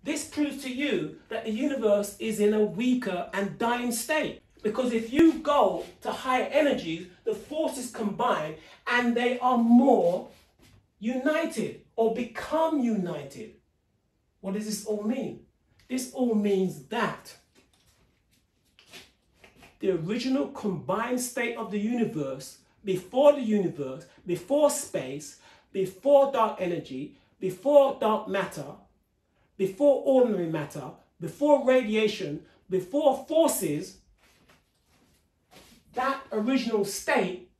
This proves to you that the universe is in a weaker and dying state. Because if you go to higher energies, the forces combine and they are more united or become united. What does this all mean? This all means that the original combined state of the universe, before space, before dark energy, before dark matter, before ordinary matter, before radiation, before forces, that original state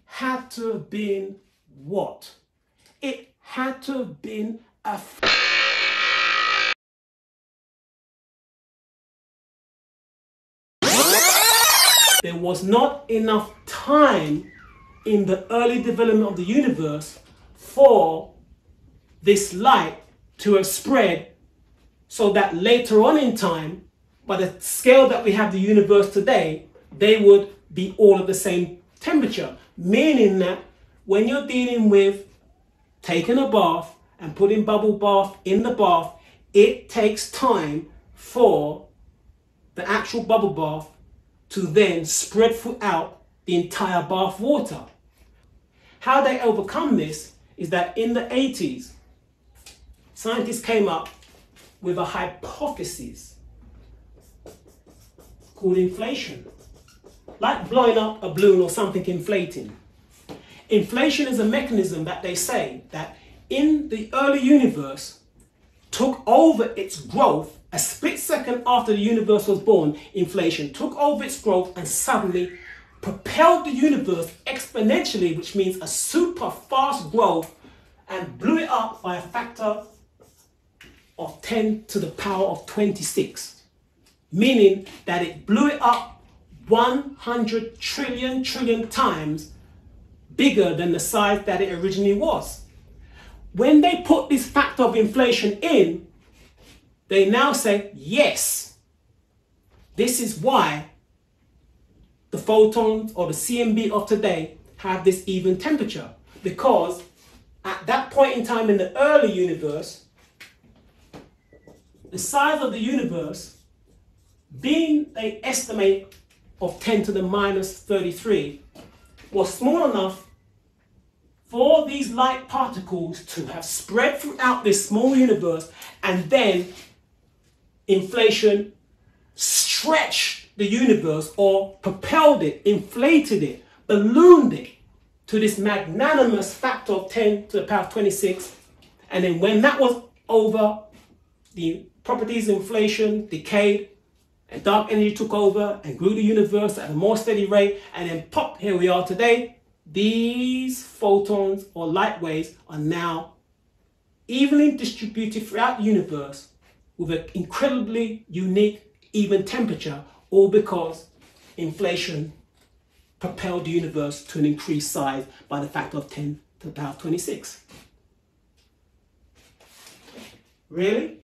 had to have been what? It had to have been a There was not enough time in the early development of the universe for this light to have spread so that later on in time, by the scale that we have the universe today, they would be all of the same temperature. Meaning that when you're dealing with taking a bath and putting bubble bath in the bath, it takes time for the actual bubble bath to then spread throughout the entire bath water. How they overcome this is that in the 80s, scientists came up with a hypothesis called inflation. Like blowing up a balloon or something inflating. Inflation is a mechanism that they say that in the early universe took over its growth a split second after the universe was born. Inflation took over its growth and suddenly propelled the universe exponentially, which means a super fast growth, and blew it up by a factor of 10 to the power of 26. Meaning that it blew it up 100 trillion times bigger than the size that it originally was. When they put this factor of inflation in, they now say, yes, this is why the photons or the CMB of today have this even temperature. Because at that point in time in the early universe, the size of the universe, being they estimate of 10 to the minus 33, was small enough for these light particles to have spread throughout this small universe, and then inflation stretched the universe or propelled it, inflated it, ballooned it to this magnanimous factor of 10 to the power of 26. And then when that was over, the properties of inflation decayed and dark energy took over and grew the universe at a more steady rate, and then pop, here we are today. These photons or light waves are now evenly distributed throughout the universe with an incredibly unique even temperature, all because inflation propelled the universe to an increased size by the factor of 10 to the power of 26. Really?